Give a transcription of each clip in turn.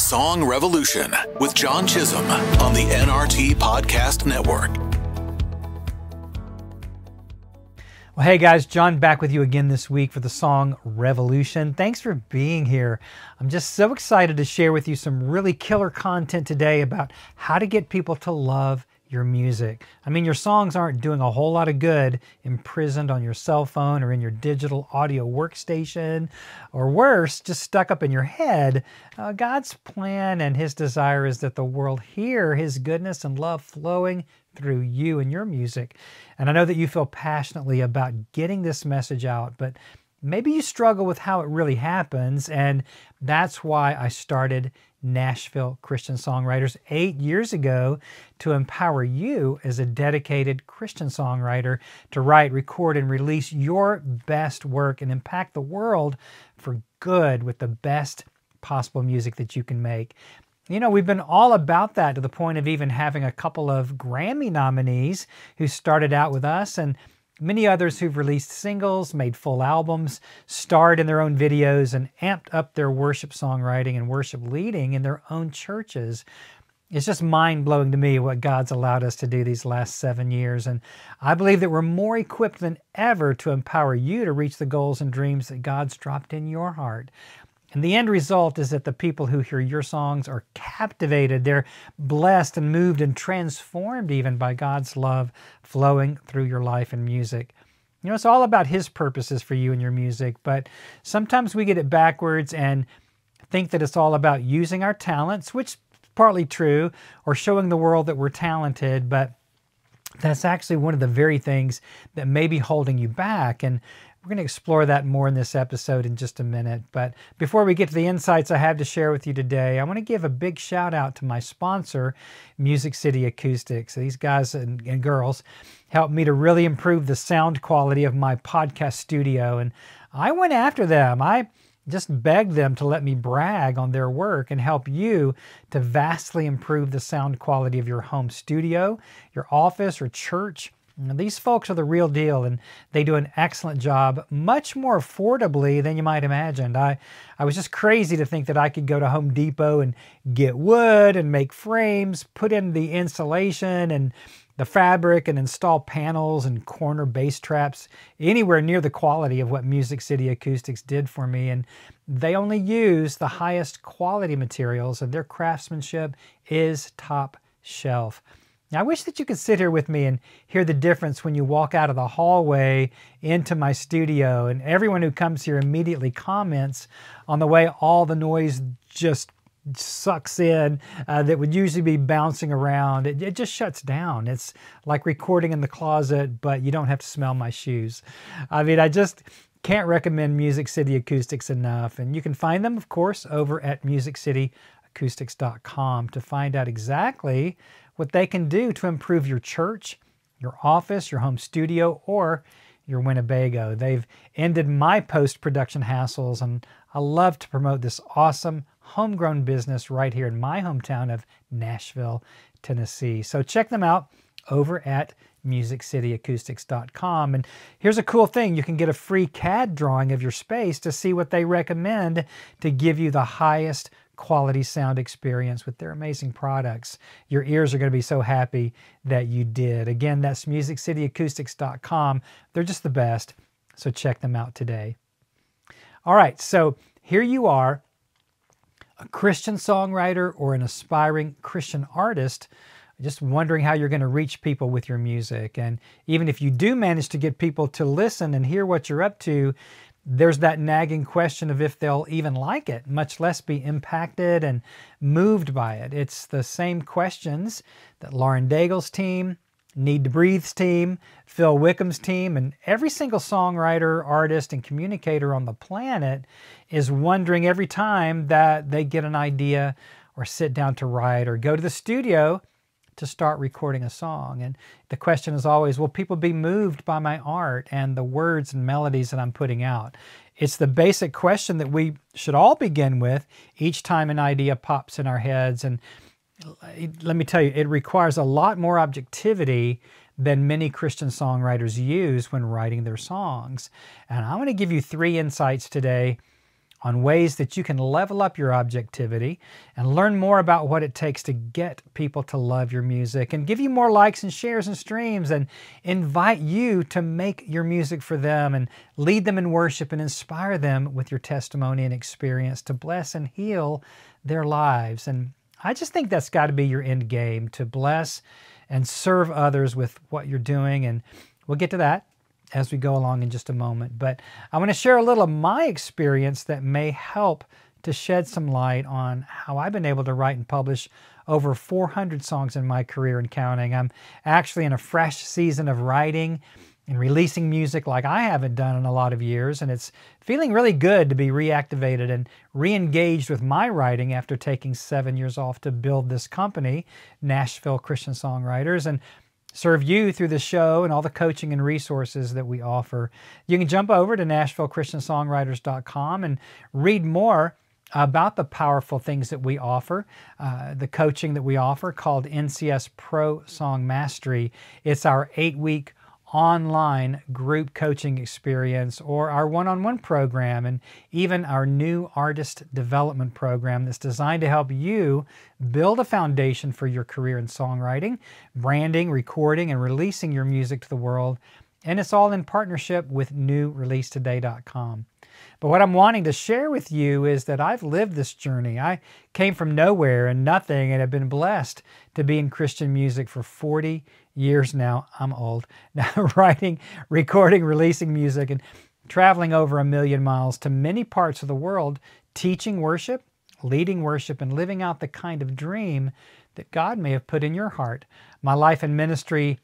Song Revolution with John Chisum on the NRT Podcast Network. Well, hey guys, John back with you again this week for the Song Revolution. Thanks for being here. I'm just so excited to share with you some really killer content today about how to get people to love your music. I mean, your songs aren't doing a whole lot of good imprisoned on your cell phone or in your digital audio workstation, or worse, just stuck up in your head. God's plan and His desire is that the world hear His goodness and love flowing through you and your music. And I know that you feel passionately about getting this message out, but maybe you struggle with how it really happens, and that's why I started Nashville Christian Songwriters 8 years ago to empower you as a dedicated Christian songwriter to write, record, and release your best work and impact the world for good with the best possible music that you can make. You know, we've been all about that to the point of even having a couple of Grammy nominees who started out with us, and many others who've released singles, made full albums, starred in their own videos, and amped up their worship songwriting and worship leading in their own churches. It's just mind-blowing to me what God's allowed us to do these last 7 years. And I believe that we're more equipped than ever to empower you to reach the goals and dreams that God's dropped in your heart. And the end result is that the people who hear your songs are captivated. They're blessed and moved and transformed even by God's love flowing through your life and music. You know, it's all about His purposes for you and your music, but sometimes we get it backwards and think that it's all about using our talents, which is partly true, or showing the world that we're talented, but that's actually one of the very things that may be holding you back. And we're going to explore that more in this episode in just a minute. But before we get to the insights I have to share with you today, I want to give a big shout out to my sponsor, Music City Acoustics. These guys and girls helped me to really improve the sound quality of my podcast studio. And I went after them. I just begged them to let me brag on their work and help you to vastly improve the sound quality of your home studio, your office, or church. These folks are the real deal, and they do an excellent job, much more affordably than you might imagine. I was just crazy to think that I could go to Home Depot and get wood and make frames, put in the insulation and the fabric, and install panels and corner bass traps anywhere near the quality of what Music City Acoustics did for me. And they only use the highest quality materials, and their craftsmanship is top shelf. Now, I wish that you could sit here with me and hear the difference when you walk out of the hallway into my studio, and everyone who comes here immediately comments on the way all the noise just sucks in that would usually be bouncing around. It just shuts down. It's like recording in the closet, but you don't have to smell my shoes. I mean, I just can't recommend Music City Acoustics enough. And you can find them, of course, over at musiccityacoustics.com to find out exactly what they can do to improve your church, your office, your home studio, or your Winnebago. They've ended my post-production hassles, and I love to promote this awesome homegrown business right here in my hometown of Nashville, Tennessee. So check them out over at musiccityacoustics.com. And here's a cool thing. You can get a free CAD drawing of your space to see what they recommend to give you the highest quality sound experience with their amazing products. Your ears are going to be so happy that you did. Again, that's musiccityacoustics.com. They're just the best, so check them out today. All right, so here you are, a Christian songwriter or an aspiring Christian artist, just wondering how you're going to reach people with your music. And even if you do manage to get people to listen and hear what you're up to, there's that nagging question of if they'll even like it, much less be impacted and moved by it. It's the same questions that Lauren Daigle's team, Need to Breathe's team, Phil Wickham's team, and every single songwriter, artist, and communicator on the planet is wondering every time that they get an idea or sit down to write or go to the studio to start recording a song. And the question is always, will people be moved by my art and the words and melodies that I'm putting out? It's the basic question that we should all begin with each time an idea pops in our heads. And let me tell you, it requires a lot more objectivity than many Christian songwriters use when writing their songs. And I want to give you 3 insights today on ways that you can level up your objectivity and learn more about what it takes to get people to love your music and give you more likes and shares and streams and invite you to make your music for them and lead them in worship and inspire them with your testimony and experience to bless and heal their lives. And I just think that's got to be your end game, to bless and serve others with what you're doing. And we'll get to that as we go along in just a moment. But I want to share a little of my experience that may help to shed some light on how I've been able to write and publish over 400 songs in my career and counting. I'm actually in a fresh season of writing and releasing music like I haven't done in a lot of years, and it's feeling really good to be reactivated and re-engaged with my writing after taking 7 years off to build this company, Nashville Christian Songwriters, and serve you through the show and all the coaching and resources that we offer. You can jump over to NashvilleChristianSongwriters.com and read more about the powerful things that we offer, the coaching that we offer called NCS Pro Song Mastery. It's our 8-week online group coaching experience, or our one-on-one program, and even our new artist development program that's designed to help you build a foundation for your career in songwriting, branding, recording, and releasing your music to the world. And it's all in partnership with newreleasetoday.com. But what I'm wanting to share with you is that I've lived this journey. I came from nowhere and nothing and have been blessed to be in Christian music for 40 years now. I'm old. Now writing, recording, releasing music, and traveling over 1 million miles to many parts of the world, teaching worship, leading worship, and living out the kind of dream that God may have put in your heart. My life and ministry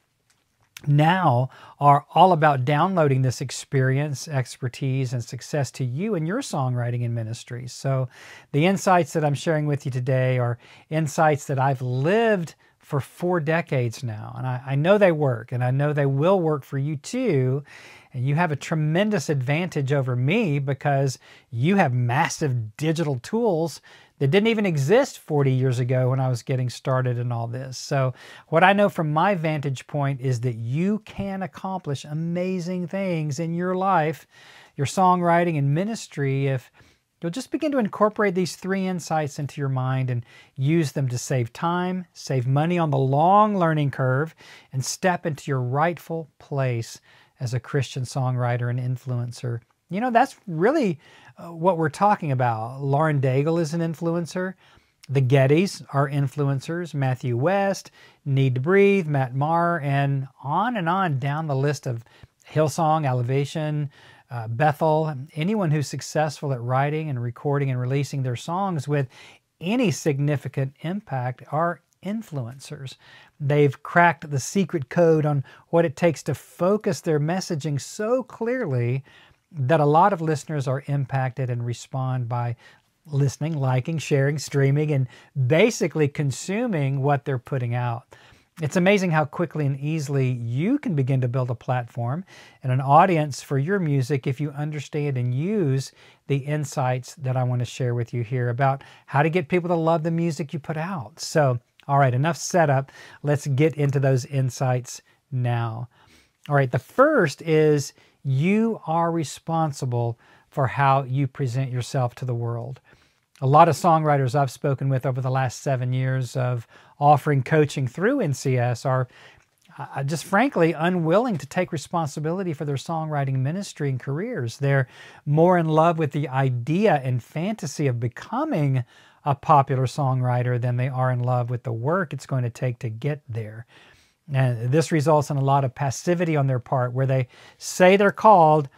now are all about downloading this experience, expertise, and success to you in your songwriting and ministry. So the insights that I'm sharing with you today are insights that I've lived for 4 decades now. And I know they work, and I know they will work for you too. And you have a tremendous advantage over me because you have massive digital tools that didn't even exist 40 years ago when I was getting started in all this. So what I know from my vantage point is that you can accomplish amazing things in your life, your songwriting and ministry, if you'll just begin to incorporate these 3 insights into your mind and use them to save time, save money on the long learning curve, and step into your rightful place as a Christian songwriter and influencer. You know, that's really what we're talking about. Lauren Daigle is an influencer. The Gettys are influencers. Matthew West, Need to Breathe, Matt Maher, and on down the list of Hillsong, Elevation, Bethel. Anyone who's successful at writing and recording and releasing their songs with any significant impact are influencers. They've cracked the secret code on what it takes to focus their messaging so clearly that a lot of listeners are impacted and respond by listening, liking, sharing, streaming, and basically consuming what they're putting out. It's amazing how quickly and easily you can begin to build a platform and an audience for your music if you understand and use the insights that I want to share with you here about how to get people to love the music you put out. So, all right, enough setup. Let's get into those insights now. All right, the first is you are responsible for how you present yourself to the world. A lot of songwriters I've spoken with over the last 7 years of offering coaching through NCS are just frankly unwilling to take responsibility for their songwriting ministry and careers. They're more in love with the idea and fantasy of becoming a popular songwriter than they are in love with the work it's going to take to get there. And this results in a lot of passivity on their part where they say they're called,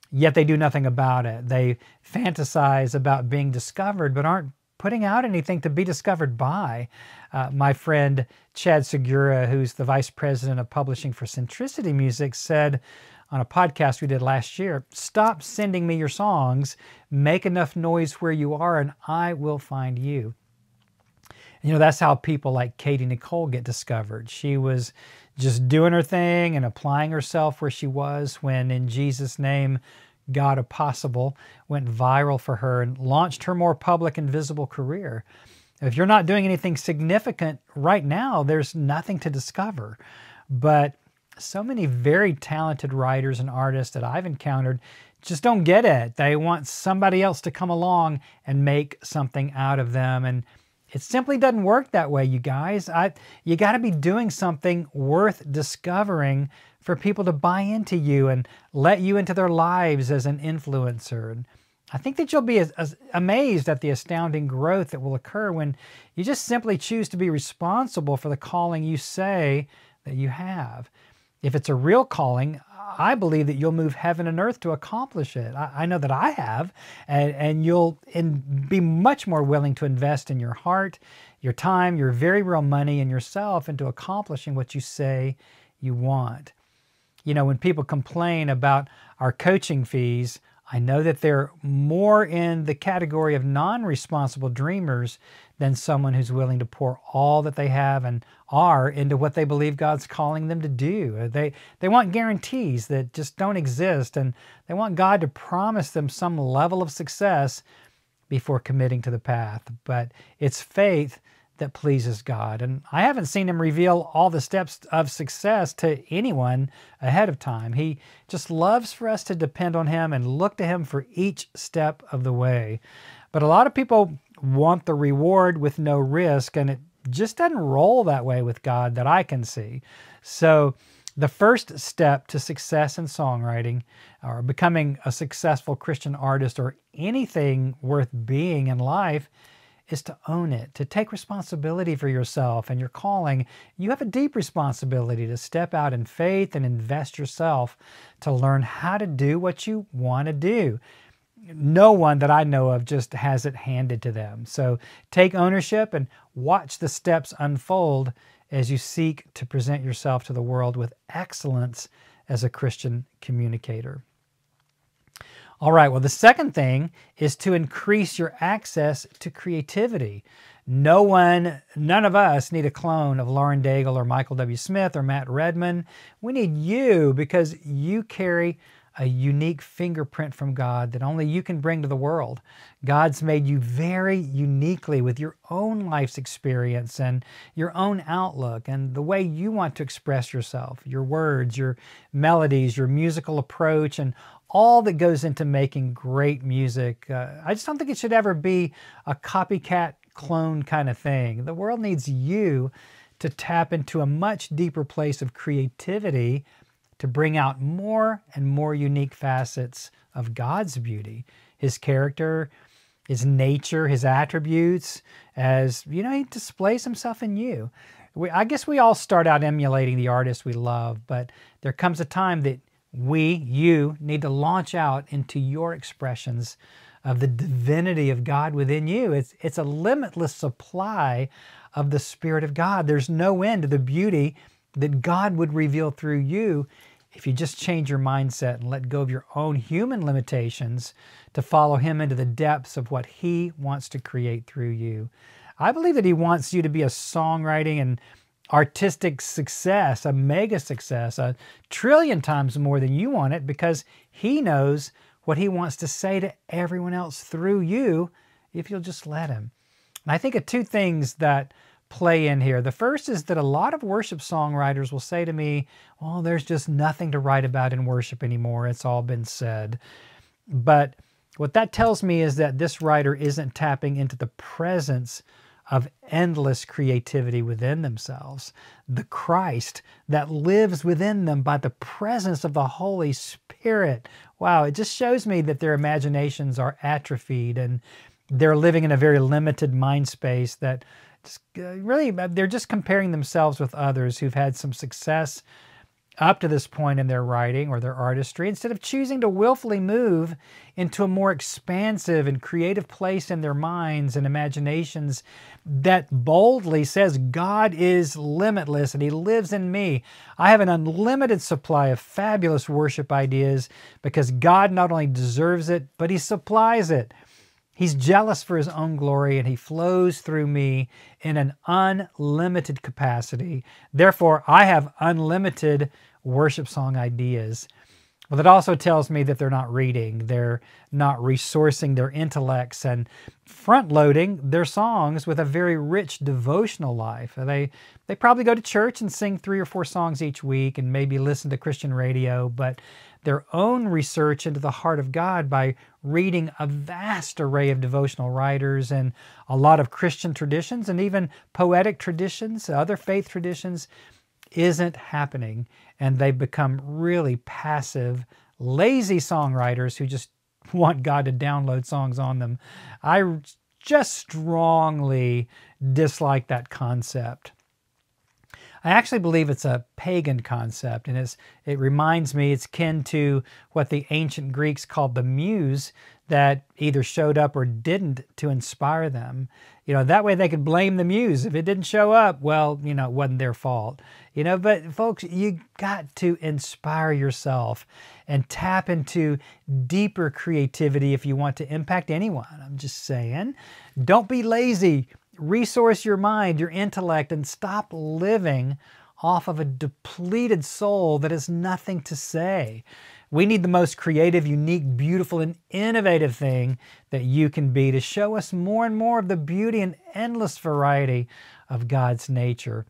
yet they do nothing about it. They fantasize about being discovered, but aren't putting out anything to be discovered by. My friend Chad Segura, who's the vice president of publishing for Centricity Music, said on a podcast we did last year, "Stop sending me your songs, make enough noise where you are, and I will find you." You know, that's how people like Katie Nicole get discovered. She was just doing her thing and applying herself where she was when In Jesus' Name, God a Possible went viral for her and launched her more public and visible career. If you're not doing anything significant right now, there's nothing to discover. But so many very talented writers and artists that I've encountered just don't get it. They want somebody else to come along and make something out of them. And it simply doesn't work that way, you guys. You got to be doing something worth discovering for people to buy into you and let you into their lives as an influencer. And I think that you'll be amazed at the astounding growth that will occur when you just simply choose to be responsible for the calling you say that you have. If it's a real calling, I believe that you'll move heaven and earth to accomplish it. I know that I have, and you'll be much more willing to invest in your heart, your time, your very real money, and yourself into accomplishing what you say you want. You know, when people complain about our coaching fees, I know that they're more in the category of non-responsible dreamers than someone who's willing to pour all that they have and are into what they believe God's calling them to do. They want guarantees that just don't exist, and they want God to promise them some level of success before committing to the path. But it's faith that pleases God. And I haven't seen him reveal all the steps of success to anyone ahead of time. He just loves for us to depend on him and look to him for each step of the way. But a lot of people want the reward with no risk, and it just doesn't roll that way with God that I can see. So the first step to success in songwriting, or becoming a successful Christian artist, or anything worth being in life, is to own it, to take responsibility for yourself and your calling. You have a deep responsibility to step out in faith and invest yourself to learn how to do what you want to do. No one that I know of just has it handed to them. So take ownership and watch the steps unfold as you seek to present yourself to the world with excellence as a Christian communicator. All right, well, the second thing is to increase your access to creativity. None of us need a clone of Lauren Daigle or Michael W. Smith or Matt Redman. We need you because you carry a unique fingerprint from God that only you can bring to the world. God's made you very uniquely with your own life's experience and your own outlook and the way you want to express yourself, your words, your melodies, your musical approach, and all that goes into making great music. I just don't think it should ever be a copycat clone kind of thing. The world needs you to tap into a much deeper place of creativity to bring out more and more unique facets of God's beauty, his character, his nature, his attributes, as, you know, he displays himself in you. I guess we all start out emulating the artists we love, but there comes a time that you need to launch out into your expressions of the divinity of God within you. It's a limitless supply of the Spirit of God. There's no end to the beauty that God would reveal through you if you just change your mindset and let go of your own human limitations to follow him into the depths of what he wants to create through you. I believe that he wants you to be a songwriting and artistic success, a mega success, 1 trillion times more than you want it, because he knows what he wants to say to everyone else through you if you'll just let him. And I think of two things that play in here. The first is that a lot of worship songwriters will say to me, well, there's just nothing to write about in worship anymore. It's all been said. But what that tells me is that this writer isn't tapping into the presence of endless creativity within themselves, the Christ that lives within them by the presence of the Holy Spirit. Wow, it just shows me that their imaginations are atrophied and they're living in a very limited mind space that really, they're just comparing themselves with others who've had some success up to this point in their writing or their artistry, instead of choosing to willfully move into a more expansive and creative place in their minds and imaginations that boldly says, God is limitless and he lives in me. I have an unlimited supply of fabulous worship ideas because God not only deserves it, but he supplies it. He's jealous for his own glory, and he flows through me in an unlimited capacity. Therefore, I have unlimited worship song ideas. Well, that also tells me that they're not reading. They're not resourcing their intellects and front-loading their songs with a very rich devotional life. They probably go to church and sing 3 or 4 songs each week and maybe listen to Christian radio, but their own research into the heart of God by reading a vast array of devotional writers and a lot of Christian traditions and even poetic traditions, other faith traditions, isn't happening. And they've become really passive, lazy songwriters who just want God to download songs on them. I just strongly dislike that concept. I actually believe it's a pagan concept, and it reminds me, it's kin to what the ancient Greeks called the muse, that either showed up or didn't to inspire them. That way they could blame the muse. If it didn't show up, well, it wasn't their fault. But folks, you got to inspire yourself and tap into deeper creativity if you want to impact anyone. I'm just saying, don't be lazy. Resource your mind, your intellect, and stop living off of a depleted soul that has nothing to say. We need the most creative, unique, beautiful, and innovative thing that you can be to show us more and more of the beauty and endless variety of God's nature.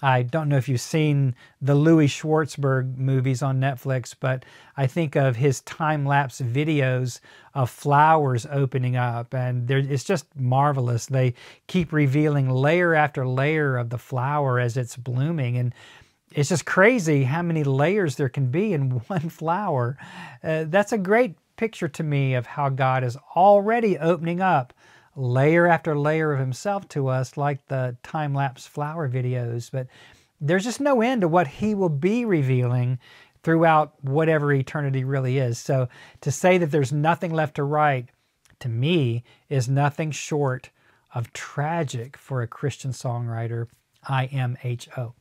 I don't know if you've seen the Louis Schwartzberg movies on Netflix, but I think of his time-lapse videos of flowers opening up, and it's just marvelous. They keep revealing layer after layer of the flower as it's blooming, and it's just crazy how many layers there can be in one flower. That's a great picture to me of how God is already opening up layer after layer of himself to us, like the time-lapse flower videos. But there's just no end to what he will be revealing throughout whatever eternity really is. So to say that there's nothing left to write, to me, is nothing short of tragic for a Christian songwriter, IMHO.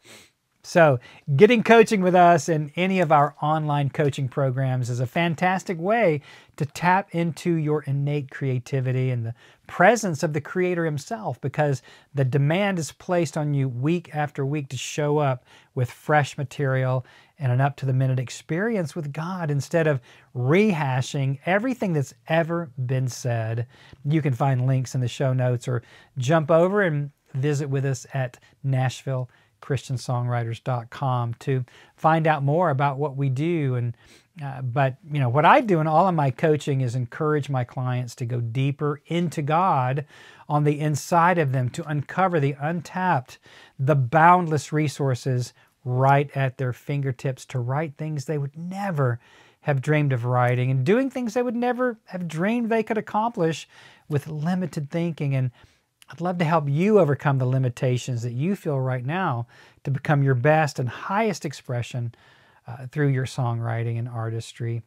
So getting coaching with us in any of our online coaching programs is a fantastic way to tap into your innate creativity and the presence of the Creator himself, because the demand is placed on you week after week to show up with fresh material and an up-to-the-minute experience with God instead of rehashing everything that's ever been said. You can find links in the show notes or jump over and visit with us at NashvilleChristianSongwriters.com to find out more about what we do. And but what I do in all of my coaching is encourage my clients to go deeper into God on the inside of them, to uncover the untapped, the boundless resources right at their fingertips, to write things they would never have dreamed of writing, and doing things they would never have dreamed they could accomplish with limited thinking. And I'd love to help you overcome the limitations that you feel right now to become your best and highest expression through your songwriting and artistry.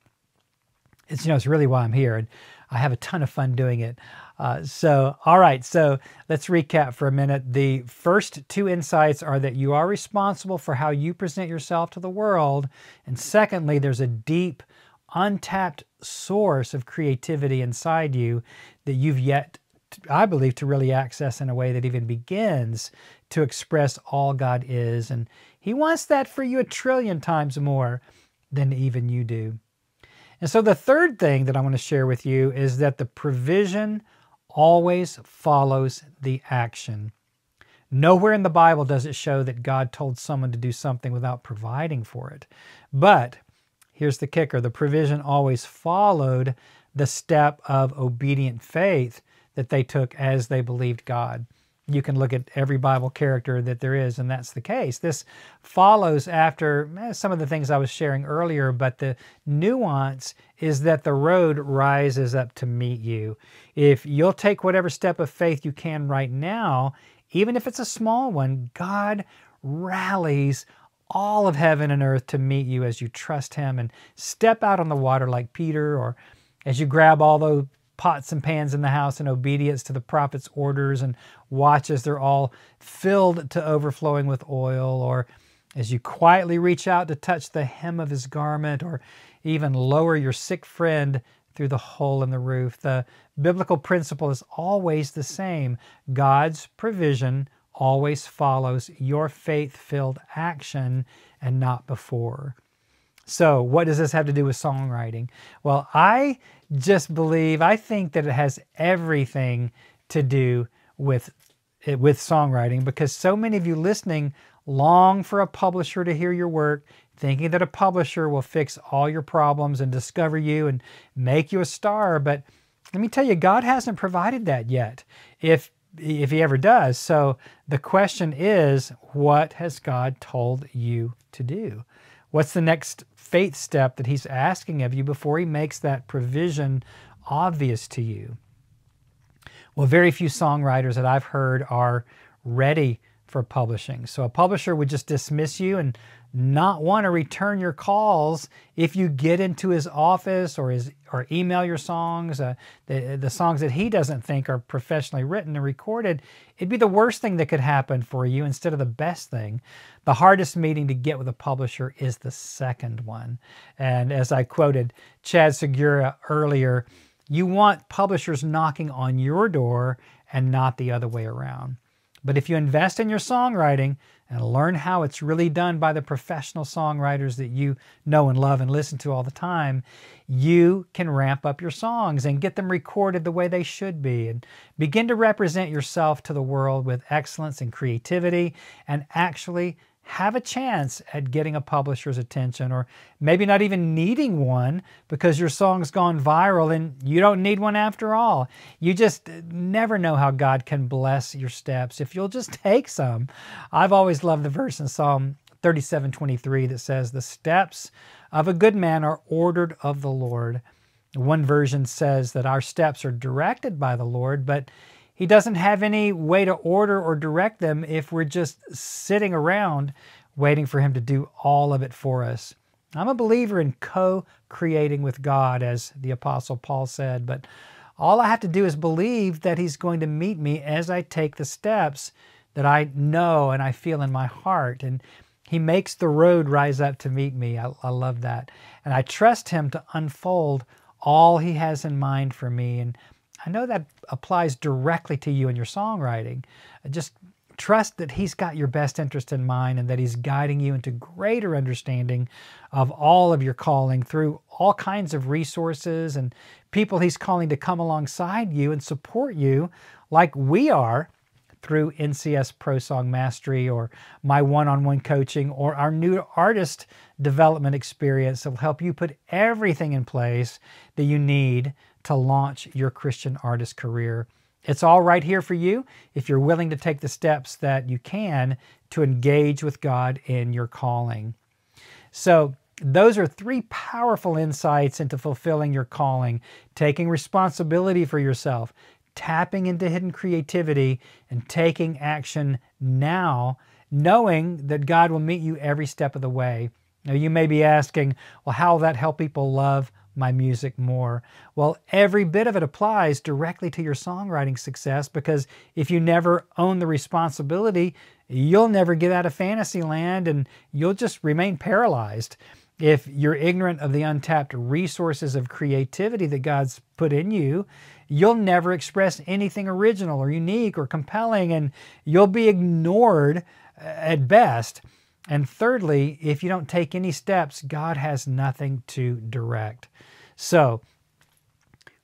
It's really why I'm here, and I have a ton of fun doing it. All right, so let's recap for a minute. The first two insights are that you are responsible for how you present yourself to the world. And secondly, there's a deep, untapped source of creativity inside you that you've yet, I believe, to really access in a way that even begins to express all God is. And he wants that for you 1 trillion times more than even you do. And so the third thing that I want to share with you is that the provision always follows the action. Nowhere in the Bible does it show that God told someone to do something without providing for it. But here's the kicker. The provision always followed the step of obedient faith that they took as they believed God. You can look at every Bible character that there is, and that's the case. This follows after some of the things I was sharing earlier, but the nuance is that the road rises up to meet you. If you'll take whatever step of faith you can right now, even if it's a small one, God rallies all of heaven and earth to meet you as you trust him and step out on the water like Peter, or as you grab all those pots and pans in the house in obedience to the prophet's orders and watch as they're all filled to overflowing with oil, or as you quietly reach out to touch the hem of his garment, or even lower your sick friend through the hole in the roof. The biblical principle is always the same. God's provision always follows your faith-filled action and not before. So what does this have to do with songwriting? Well, I think that it has everything to do with songwriting, because so many of you listening long for a publisher to hear your work, thinking that a publisher will fix all your problems and discover you and make you a star. But let me tell you, God hasn't provided that yet, if he ever does. So the question is, what has God told you to do? What's the next faith step that he's asking of you before he makes that provision obvious to you? Well, very few songwriters that I've heard are ready for publishing. So a publisher would just dismiss you and not want to return your calls if you get into his office or email your songs, the songs that he doesn't think are professionally written and recorded. It'd be the worst thing that could happen for you instead of the best thing. The hardest meeting to get with a publisher is the second one. And as I quoted Chad Segura earlier, you want publishers knocking on your door and not the other way around. But if you invest in your songwriting and learn how it's really done by the professional songwriters that you know and love and listen to all the time, you can ramp up your songs and get them recorded the way they should be and begin to represent yourself to the world with excellence and creativity and actually have a chance at getting a publisher's attention, or maybe not even needing one because your song's gone viral and you don't need one after all. You just never know how God can bless your steps if you'll just take some. I've always loved the verse in Psalm 37:23 that says, "The steps of a good man are ordered of the Lord." One version says that our steps are directed by the Lord, but he doesn't have any way to order or direct them if we're just sitting around waiting for him to do all of it for us. I'm a believer in co-creating with God, as the Apostle Paul said, but all I have to do is believe that he's going to meet me as I take the steps that I know and I feel in my heart. And he makes the road rise up to meet me. I love that. And I trust him to unfold all he has in mind for me. And I know that applies directly to you in your songwriting. Just trust that he's got your best interest in mind and that he's guiding you into greater understanding of all of your calling through all kinds of resources and people he's calling to come alongside you and support you, like we are through NCS Pro Song Mastery or my one-on-one coaching or our new artist development experience that will help you put everything in place that you need to launch your Christian artist career. It's all right here for you if you're willing to take the steps that you can to engage with God in your calling. So those are three powerful insights into fulfilling your calling: taking responsibility for yourself, tapping into hidden creativity, and taking action now, knowing that God will meet you every step of the way. Now you may be asking, well, how will that help people love my music more? Well, every bit of it applies directly to your songwriting success, because if you never own the responsibility, you'll never get out of fantasy land and you'll just remain paralyzed. If you're ignorant of the untapped resources of creativity that God's put in you, you'll never express anything original or unique or compelling, and you'll be ignored at best. And thirdly, if you don't take any steps, God has nothing to direct. So,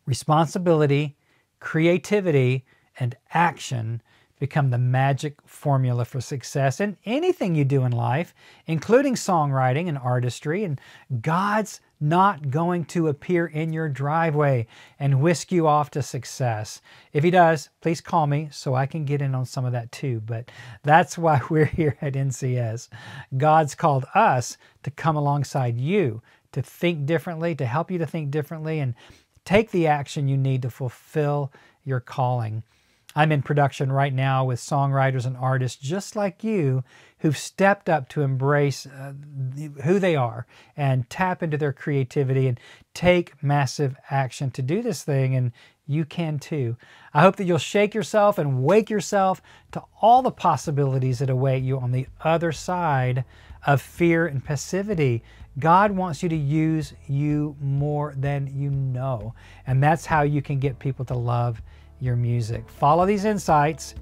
responsibility, creativity, and action become the magic formula for success in anything you do in life, including songwriting and artistry. And God's not going to appear in your driveway and whisk you off to success. If he does, please call me so I can get in on some of that too. But that's why we're here at NCS. God's called us to come alongside you, to think differently, to help you to think differently, and take the action you need to fulfill your calling. I'm in production right now with songwriters and artists just like you who've stepped up to embrace who they are and tap into their creativity and take massive action to do this thing, and you can too. I hope that you'll shake yourself and wake yourself to all the possibilities that await you on the other side of fear and passivity. God wants you to use you more than you know, and that's how you can get people to love your music. Follow these insights,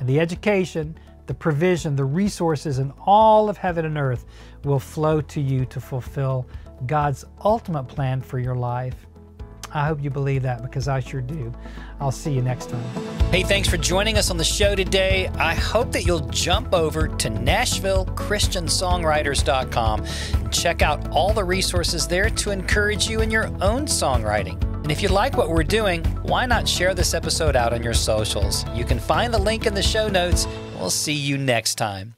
and the education, the provision, the resources, and all of heaven and earth will flow to you to fulfill God's ultimate plan for your life. I hope you believe that, because I sure do. I'll see you next time. Hey, thanks for joining us on the show today. I hope that you'll jump over to NashvilleChristianSongwriters.com and check out all the resources there to encourage you in your own songwriting. And if you like what we're doing, why not share this episode out on your socials? You can find the link in the show notes. We'll see you next time.